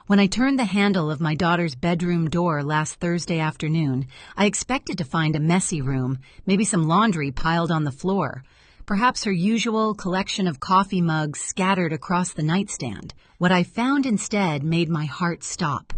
When I turned the handle of my daughter's bedroom door last Thursday afternoon, I expected to find a messy room, maybe some laundry piled on the floor, perhaps her usual collection of coffee mugs scattered across the nightstand. What I found instead made my heart stop.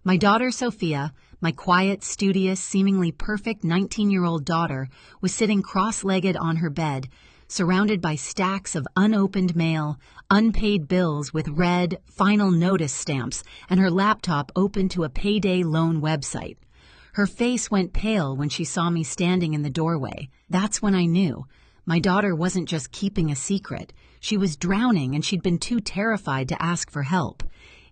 My daughter Sophia, my quiet, studious, seemingly perfect 19-year-old daughter, was sitting cross-legged on her bed, surrounded by stacks of unopened mail, unpaid bills with red final notice stamps, and her laptop open to a payday loan website. Her face went pale when she saw me standing in the doorway. That's when I knew. My daughter wasn't just keeping a secret. She was drowning, and she'd been too terrified to ask for help.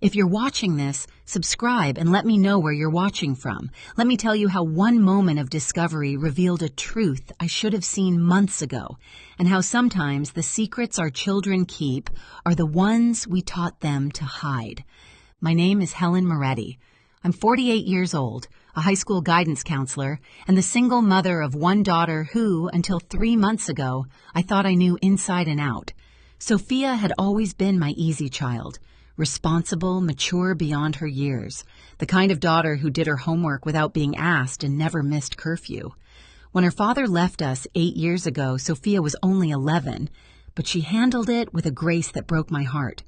If you're watching this, subscribe and let me know where you're watching from. Let me tell you how one moment of discovery revealed a truth I should have seen months ago, and how sometimes the secrets our children keep are the ones we taught them to hide. My name is Helen Moretti. I'm 48 years old, a high school guidance counselor, and the single mother of one daughter who, until 3 months ago, I thought I knew inside and out. Sophia had always been my easy child. Responsible, mature beyond her years, the kind of daughter who did her homework without being asked and never missed curfew. When her father left us 8 years ago, Sophia was only 11, but she handled it with a grace that broke my heart.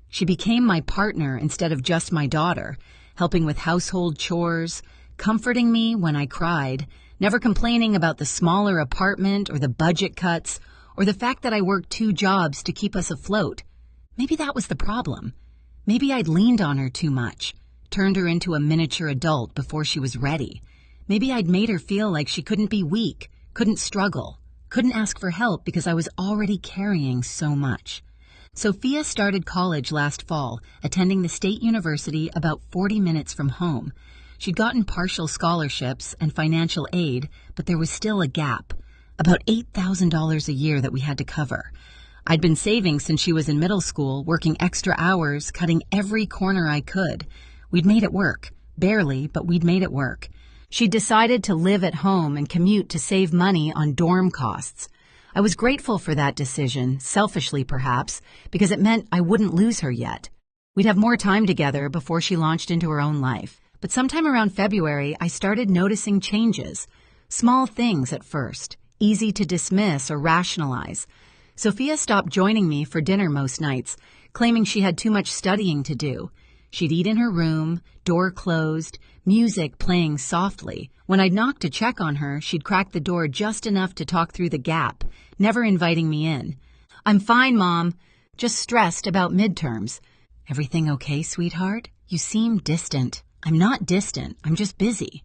She became my partner instead of just my daughter, helping with household chores, comforting me when I cried, never complaining about the smaller apartment or the budget cuts or the fact that I worked 2 jobs to keep us afloat. Maybe that was the problem. Maybe I'd leaned on her too much, turned her into a miniature adult before she was ready. Maybe I'd made her feel like she couldn't be weak, couldn't struggle, couldn't ask for help because I was already carrying so much. Sophia started college last fall, attending the state university about 40 minutes from home. She'd gotten partial scholarships and financial aid, but there was still a gap, about $8,000 a year that we had to cover. I'd been saving since she was in middle school, working extra hours, cutting every corner I could. We'd made it work. Barely, but we'd made it work. She'd decided to live at home and commute to save money on dorm costs. I was grateful for that decision, selfishly perhaps, because it meant I wouldn't lose her yet. We'd have more time together before she launched into her own life. But sometime around February, I started noticing changes. Small things at first, easy to dismiss or rationalize. Sophia stopped joining me for dinner most nights, claiming she had too much studying to do. She'd eat in her room, door closed, music playing softly. When I'd knock to check on her, she'd crack the door just enough to talk through the gap, never inviting me in. "I'm fine, Mom. Just stressed about midterms." "Everything okay, sweetheart? You seem distant." "I'm not distant. I'm just busy."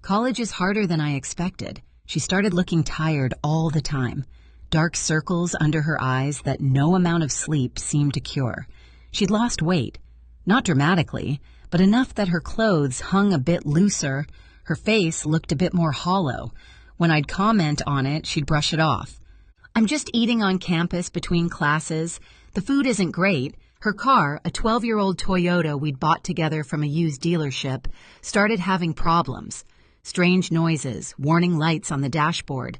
College is harder than I expected. She started looking tired all the time. Dark circles under her eyes that no amount of sleep seemed to cure. She'd lost weight. Not dramatically, but enough that her clothes hung a bit looser. Her face looked a bit more hollow. When I'd comment on it, she'd brush it off. "I'm just eating on campus between classes. The food isn't great." Her car, a 12-year-old Toyota we'd bought together from a used dealership, started having problems. Strange noises, warning lights on the dashboard.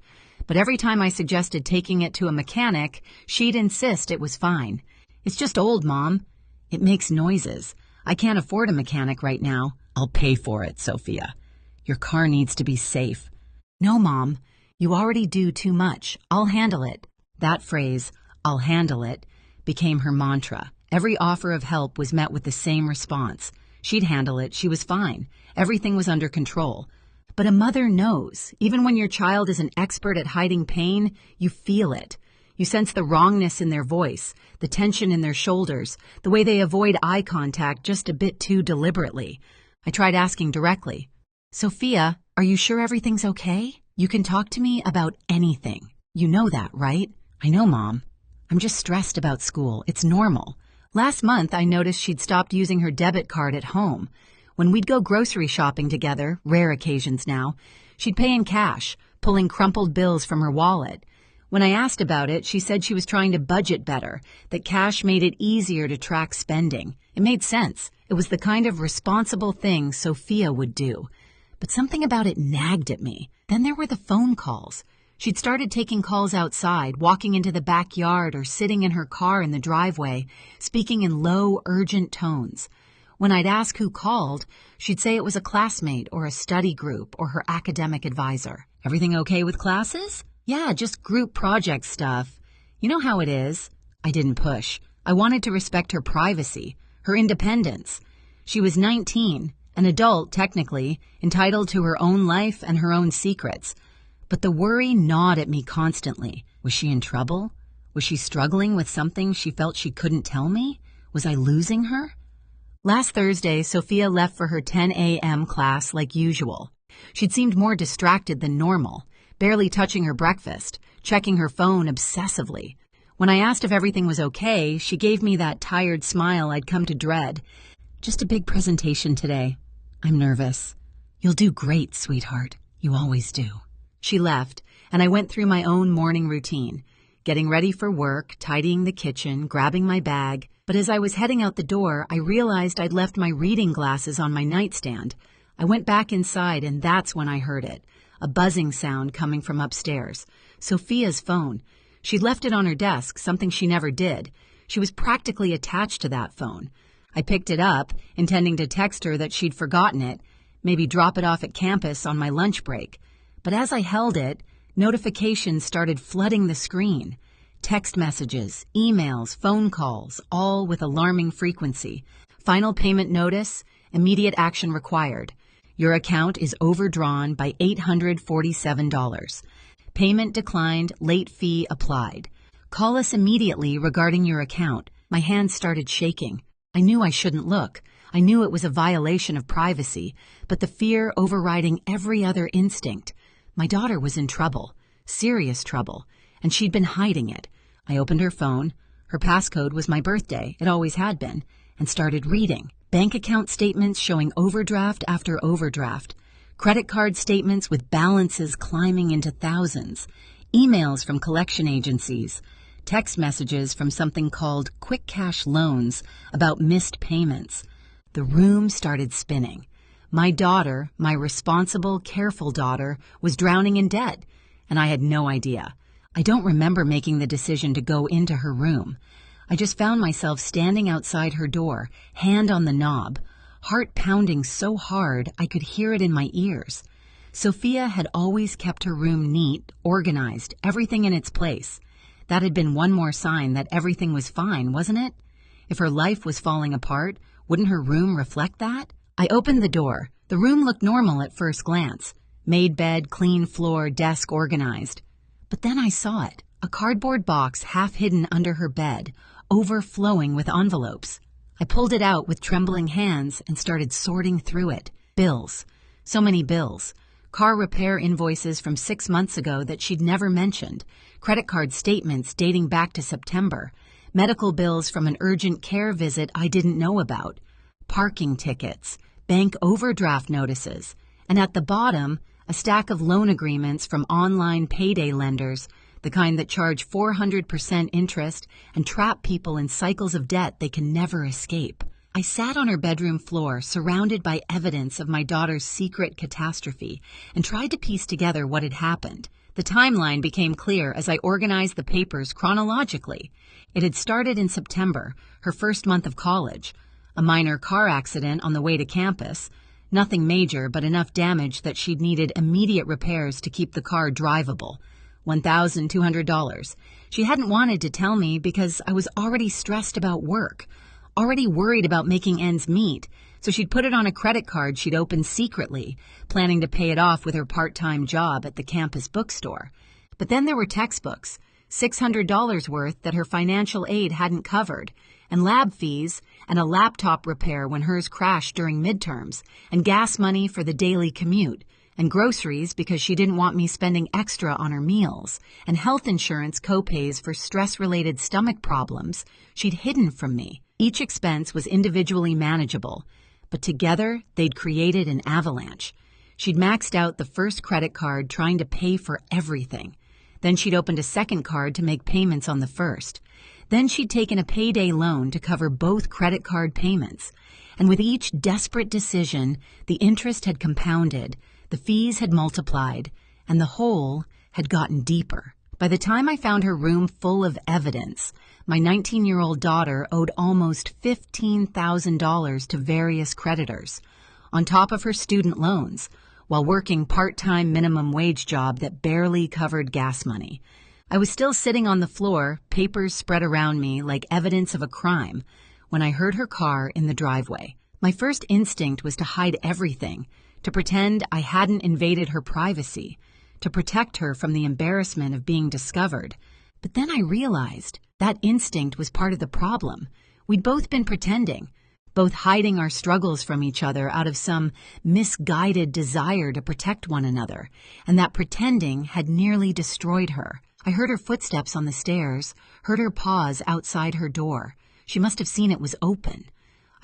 But every time I suggested taking it to a mechanic, she'd insist it was fine. "It's just old, Mom." "It makes noises. I can't afford a mechanic right now." "I'll pay for it, Sophia. Your car needs to be safe." "No, Mom. You already do too much. I'll handle it." That phrase, "I'll handle it," became her mantra. Every offer of help was met with the same response. She'd handle it. She was fine. Everything was under control. But a mother knows. Even when your child is an expert at hiding pain, you feel it. You sense the wrongness in their voice, the tension in their shoulders, the way they avoid eye contact just a bit too deliberately. I tried asking directly, "Sophia, are you sure everything's okay? You can talk to me about anything. You know that, right?" "I know, Mom. I'm just stressed about school. It's normal." Last month, I noticed she'd stopped using her debit card at home. When we'd go grocery shopping together, rare occasions now, she'd pay in cash, pulling crumpled bills from her wallet. When I asked about it, she said she was trying to budget better, that cash made it easier to track spending. It made sense. It was the kind of responsible thing Sophia would do. But something about it nagged at me. Then there were the phone calls. She'd started taking calls outside, walking into the backyard or sitting in her car in the driveway, speaking in low, urgent tones. When I'd ask who called, she'd say it was a classmate or a study group or her academic advisor. Everything okay with classes? Yeah, just group project stuff. You know how it is. I didn't push. I wanted to respect her privacy, her independence. She was 19, an adult technically, entitled to her own life and her own secrets. But the worry gnawed at me constantly. Was she in trouble? Was she struggling with something she felt she couldn't tell me? Was I losing her? Last Thursday, Sophia left for her 10 a.m. class like usual. She'd seemed more distracted than normal, barely touching her breakfast, checking her phone obsessively. When I asked if everything was okay, she gave me that tired smile I'd come to dread. Just a big presentation today. I'm nervous. You'll do great, sweetheart. You always do. She left, and I went through my own morning routine, getting ready for work, tidying the kitchen, grabbing my bag. But as I was heading out the door, I realized I'd left my reading glasses on my nightstand. I went back inside, and that's when I heard it, a buzzing sound coming from upstairs. Sophia's phone. She'd left it on her desk, something she never did. She was practically attached to that phone. I picked it up, intending to text her that she'd forgotten it, maybe drop it off at campus on my lunch break. But as I held it, notifications started flooding the screen. Text messages, emails, phone calls, all with alarming frequency. Final payment notice, immediate action required. Your account is overdrawn by $847. Payment declined, late fee applied. Call us immediately regarding your account. My hands started shaking. I knew I shouldn't look. I knew it was a violation of privacy, but the fear overriding every other instinct. My daughter was in trouble, serious trouble, and she'd been hiding it. I opened her phone. Her passcode was my birthday, it always had been, and started reading. Bank account statements showing overdraft after overdraft. Credit card statements with balances climbing into thousands. Emails from collection agencies. Text messages from something called Quick Cash Loans about missed payments. The room started spinning. My daughter, my responsible, careful daughter, was drowning in debt, and I had no idea. I don't remember making the decision to go into her room. I just found myself standing outside her door, hand on the knob, heart pounding so hard I could hear it in my ears. Sophia had always kept her room neat, organized, everything in its place. That had been one more sign that everything was fine, wasn't it? If her life was falling apart, wouldn't her room reflect that? I opened the door. The room looked normal at first glance. Made bed, clean floor, desk organized. But then I saw it, a cardboard box half hidden under her bed, overflowing with envelopes. I pulled it out with trembling hands and started sorting through it. Bills. So many bills. Car repair invoices from 6 months ago that she'd never mentioned. Credit card statements dating back to September. Medical bills from an urgent care visit I didn't know about. Parking tickets. Bank overdraft notices. And at the bottom, a stack of loan agreements from online payday lenders, the kind that charge 400% interest and trap people in cycles of debt they can never escape. I sat on her bedroom floor, surrounded by evidence of my daughter's secret catastrophe, and tried to piece together what had happened. The timeline became clear as I organized the papers chronologically. It had started in September, her first month of college. A minor car accident on the way to campus. Nothing major, but enough damage that she'd needed immediate repairs to keep the car drivable. $1,200. She hadn't wanted to tell me because I was already stressed about work, already worried about making ends meet, so she'd put it on a credit card she'd opened secretly, planning to pay it off with her part-time job at the campus bookstore. But then there were textbooks, $600 worth that her financial aid hadn't covered, and lab fees, and a laptop repair when hers crashed during midterms, and gas money for the daily commute, and groceries because she didn't want me spending extra on her meals, and health insurance co-pays for stress-related stomach problems she'd hidden from me. Each expense was individually manageable, but together they'd created an avalanche. She'd maxed out the first credit card trying to pay for everything. Then she'd opened a second card to make payments on the first. Then she'd taken a payday loan to cover both credit card payments. And with each desperate decision, the interest had compounded, the fees had multiplied, and the hole had gotten deeper. By the time I found her room full of evidence, My 19-year-old daughter owed almost $15,000 to various creditors, on top of her student loans, while working part-time minimum wage job that barely covered gas money. I was still sitting on the floor, papers spread around me like evidence of a crime, when I heard her car in the driveway. My first instinct was to hide everything, to pretend I hadn't invaded her privacy, to protect her from the embarrassment of being discovered. But then I realized that instinct was part of the problem. We'd both been pretending, both hiding our struggles from each other out of some misguided desire to protect one another, and that pretending had nearly destroyed her. I heard her footsteps on the stairs, heard her pause outside her door. She must have seen it was open.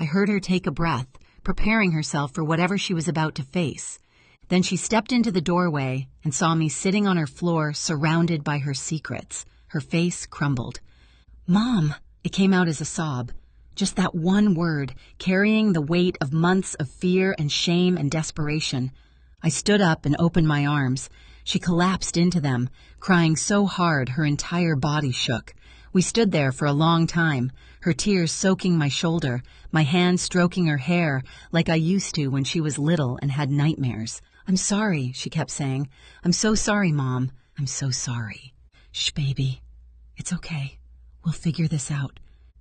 I heard her take a breath, preparing herself for whatever she was about to face. Then she stepped into the doorway and saw me sitting on her floor, surrounded by her secrets. Her face crumbled. "Mom," it came out as a sob. Just that one word, carrying the weight of months of fear and shame and desperation. I stood up and opened my arms. She collapsed into them, crying so hard her entire body shook. We stood there for a long time, her tears soaking my shoulder, my hand stroking her hair like I used to when she was little and had nightmares. "I'm sorry," she kept saying. "I'm so sorry, Mom. I'm so sorry." "Shh, baby. It's okay. We'll figure this out."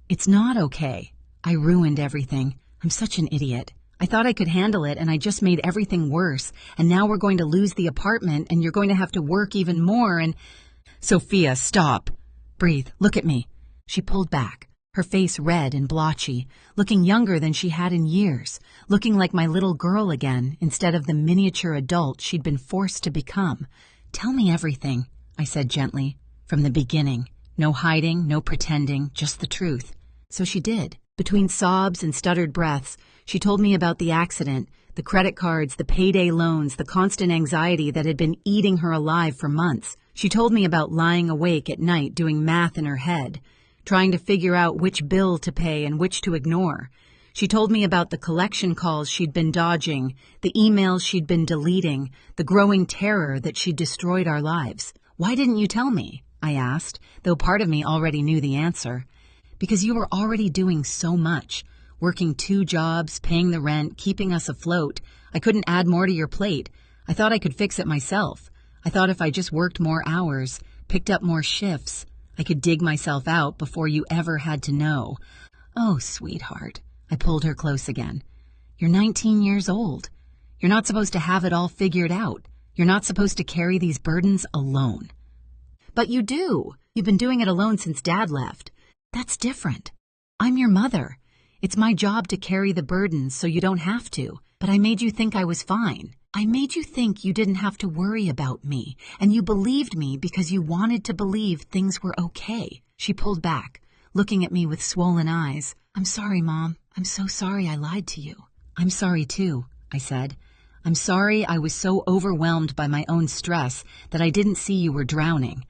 "It's not okay. I ruined everything. I'm such an idiot. I thought I could handle it, and I just made everything worse. And now we're going to lose the apartment, and you're going to have to work even more, and—" "Sophia, stop. Breathe. Look at me." She pulled back, her face red and blotchy, looking younger than she had in years, looking like my little girl again instead of the miniature adult she'd been forced to become. "Tell me everything," I said gently, "from the beginning. No hiding, no pretending, just the truth." So she did. Between sobs and stuttered breaths, she told me about the accident, the credit cards, the payday loans, the constant anxiety that had been eating her alive for months. She told me about lying awake at night doing math in her head, trying to figure out which bill to pay and which to ignore. She told me about the collection calls she'd been dodging, the emails she'd been deleting, the growing terror that she'd destroyed our lives. "Why didn't you tell me?" I asked, though part of me already knew the answer. "Because you were already doing so much, working 2 jobs, paying the rent, keeping us afloat. I couldn't add more to your plate. I thought I could fix it myself. I thought if I just worked more hours, picked up more shifts, I could dig myself out before you ever had to know." "Oh, sweetheart." I pulled her close again. "You're 19 years old. You're not supposed to have it all figured out. You're not supposed to carry these burdens alone." "But you do. You've been doing it alone since Dad left." "That's different. I'm your mother. It's my job to carry the burdens so you don't have to. But I made you think I was fine. I made you think you didn't have to worry about me, and you believed me because you wanted to believe things were okay." She pulled back, looking at me with swollen eyes. "I'm sorry, Mom. I'm so sorry I lied to you." "I'm sorry too," I said. "I'm sorry I was so overwhelmed by my own stress that I didn't see you were drowning.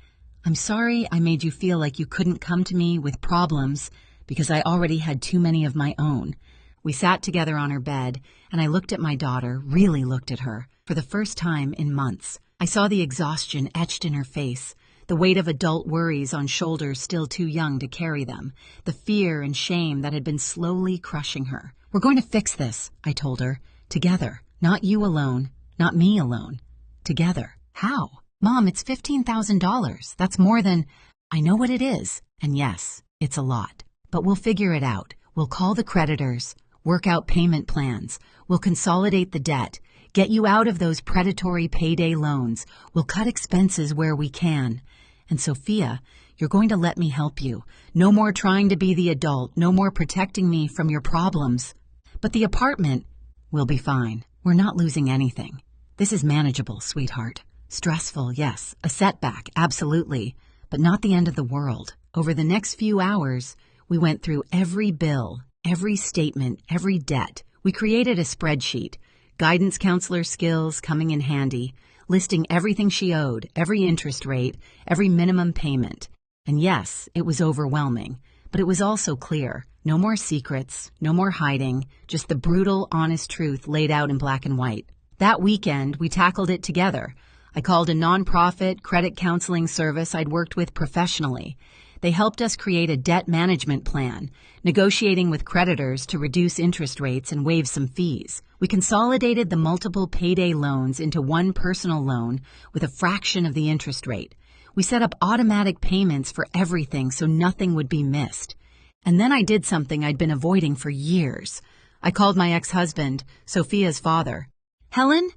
I'm sorry I made you feel like you couldn't come to me with problems because I already had too many of my own." We sat together on her bed, and I looked at my daughter, really looked at her, for the first time in months. I saw the exhaustion etched in her face, the weight of adult worries on shoulders still too young to carry them, the fear and shame that had been slowly crushing her. "We're going to fix this," I told her, "together. Not you alone, not me alone. Together." "How?" "Mom, it's $15,000. That's more than—" "I know what it is, and yes, it's a lot. But we'll figure it out. We'll call the creditors, work out payment plans. We'll consolidate the debt, get you out of those predatory payday loans. We'll cut expenses where we can. And Sophia, you're going to let me help you. No more trying to be the adult, no more protecting me from your problems. But the apartment, we'll be fine. We're not losing anything. This is manageable, sweetheart. Stressful, yes. A setback, absolutely. But not the end of the world." Over the next few hours, we went through every bill, every statement, every debt. We created a spreadsheet, guidance counselor skills coming in handy, listing everything she owed, every interest rate, every minimum payment. And yes, it was overwhelming, but it was also clear. No more secrets, no more hiding, just the brutal, honest truth laid out in black and white. That weekend, we tackled it together. I called a nonprofit credit counseling service I'd worked with professionally. They helped us create a debt management plan, negotiating with creditors to reduce interest rates and waive some fees. We consolidated the multiple payday loans into one personal loan with a fraction of the interest rate. We set up automatic payments for everything so nothing would be missed. And then I did something I'd been avoiding for years. I called my ex-husband, Sophia's father. "Helen,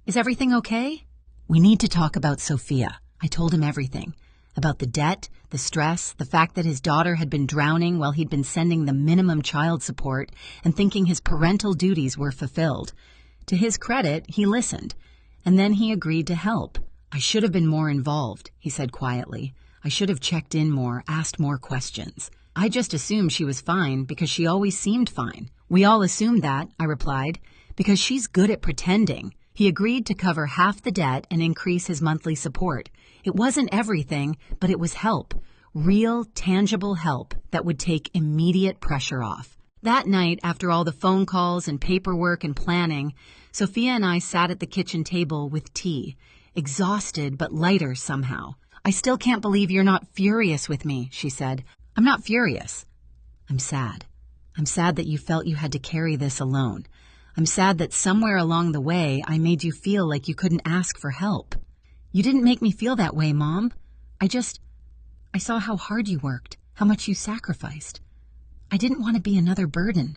is everything okay?" "We need to talk about Sophia." I told him everything. About the debt, the stress, the fact that his daughter had been drowning while he'd been sending the minimum child support and thinking his parental duties were fulfilled. To his credit, he listened. And then he agreed to help. "I should have been more involved," he said quietly. "I should have checked in more, asked more questions. I just assumed she was fine because she always seemed fine." "We all assumed that," I replied, "because she's good at pretending." He agreed to cover half the debt and increase his monthly support. It wasn't everything, but it was help. Real, tangible help that would take immediate pressure off. That night, after all the phone calls and paperwork and planning, Sophia and I sat at the kitchen table with tea, exhausted but lighter somehow. "I still can't believe you're not furious with me," she said. "I'm not furious. I'm sad. I'm sad that you felt you had to carry this alone. I'm sad that somewhere along the way I made you feel like you couldn't ask for help." "You didn't make me feel that way, Mom. I saw how hard you worked, how much you sacrificed. I didn't want to be another burden."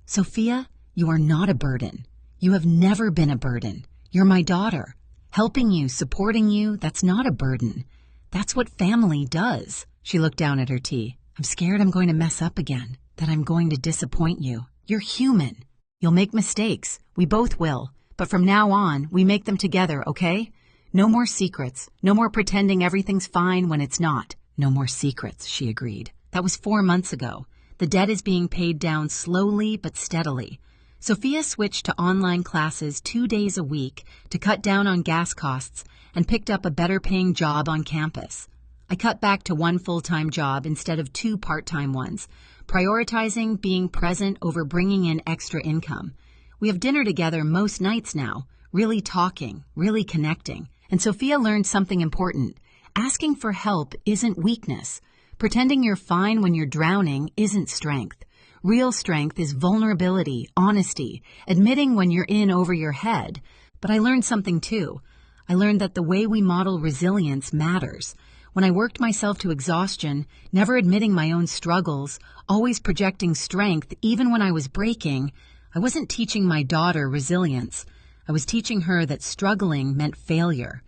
"Sophia, you are not a burden. You have never been a burden. You're my daughter. Helping you, supporting you, that's not a burden. That's what family does." She looked down at her tea. "I'm scared I'm going to mess up again, that I'm going to disappoint you. You're human. You'll make mistakes. We both will. But from now on, we make them together, okay? No more secrets. No more pretending everything's fine when it's not." "No more secrets," she agreed. "That was 4 months ago. The debt is being paid down slowly but steadily." Sophia switched to online classes 2 days a week to cut down on gas costs and picked up a better-paying job on campus. I cut back to 1 full-time job instead of 2 part-time ones, prioritizing being present over bringing in extra income. We have dinner together most nights now, really talking, really connecting. And Sophia learned something important. Asking for help isn't weakness. Pretending you're fine when you're drowning isn't strength. Real strength is vulnerability, honesty, admitting when you're in over your head. But I learned something too. I learned that the way we model resilience matters. When I worked myself to exhaustion, never admitting my own struggles, always projecting strength even when I was breaking, I wasn't teaching my daughter resilience. I was teaching her that struggling meant failure,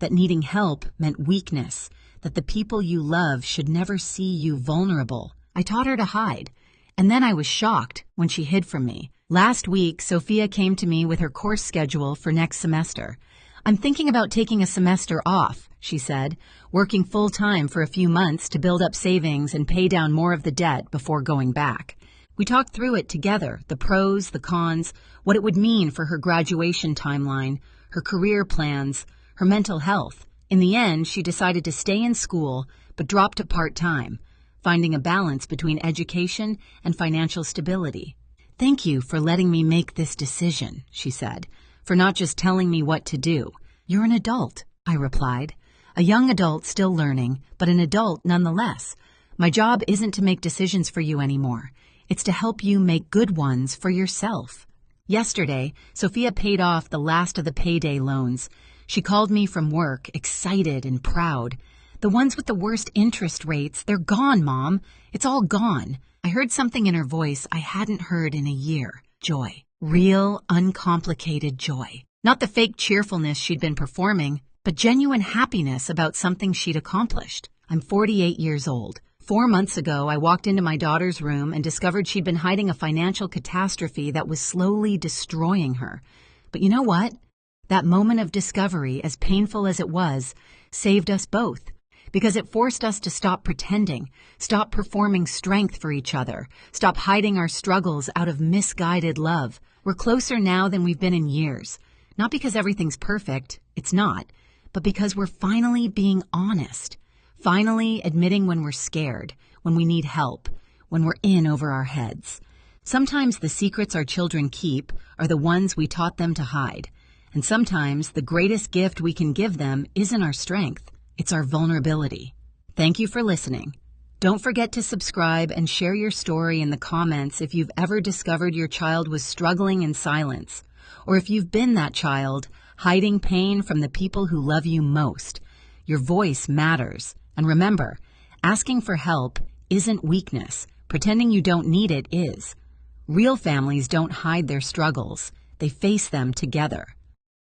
that needing help meant weakness, that the people you love should never see you vulnerable. I taught her to hide, and then I was shocked when she hid from me. Last week, Sophia came to me with her course schedule for next semester. "I'm thinking about taking a semester off," she said, "working full-time for a few months to build up savings and pay down more of the debt before going back." We talked through it together, the pros, the cons, what it would mean for her graduation timeline, her career plans, her mental health. In the end, she decided to stay in school but drop to part-time, finding a balance between education and financial stability. "Thank you for letting me make this decision," she said, "for not just telling me what to do. You're an adult," I replied. "A young adult still learning, but an adult nonetheless. My job isn't to make decisions for you anymore. It's to help you make good ones for yourself." Yesterday, Sophia paid off the last of the payday loans. She called me from work, excited and proud. "The ones with the worst interest rates, they're gone, Mom. It's all gone." I heard something in her voice I hadn't heard in a year. Joy. Real, uncomplicated joy. Not the fake cheerfulness she'd been performing, but genuine happiness about something she'd accomplished. I'm 48 years old. 4 months ago, I walked into my daughter's room and discovered she'd been hiding a financial catastrophe that was slowly destroying her. But you know what? That moment of discovery, as painful as it was, saved us both. Because it forced us to stop pretending, stop performing strength for each other, stop hiding our struggles out of misguided love. We're closer now than we've been in years. Not because everything's perfect, it's not, but because we're finally being honest. Finally admitting when we're scared, when we need help, when we're in over our heads. Sometimes the secrets our children keep are the ones we taught them to hide. And sometimes the greatest gift we can give them isn't our strength, it's our vulnerability. Thank you for listening. Don't forget to subscribe and share your story in the comments if you've ever discovered your child was struggling in silence, or if you've been that child hiding pain from the people who love you most. Your voice matters. And remember, asking for help isn't weakness. Pretending you don't need it is. Real families don't hide their struggles. They face them together.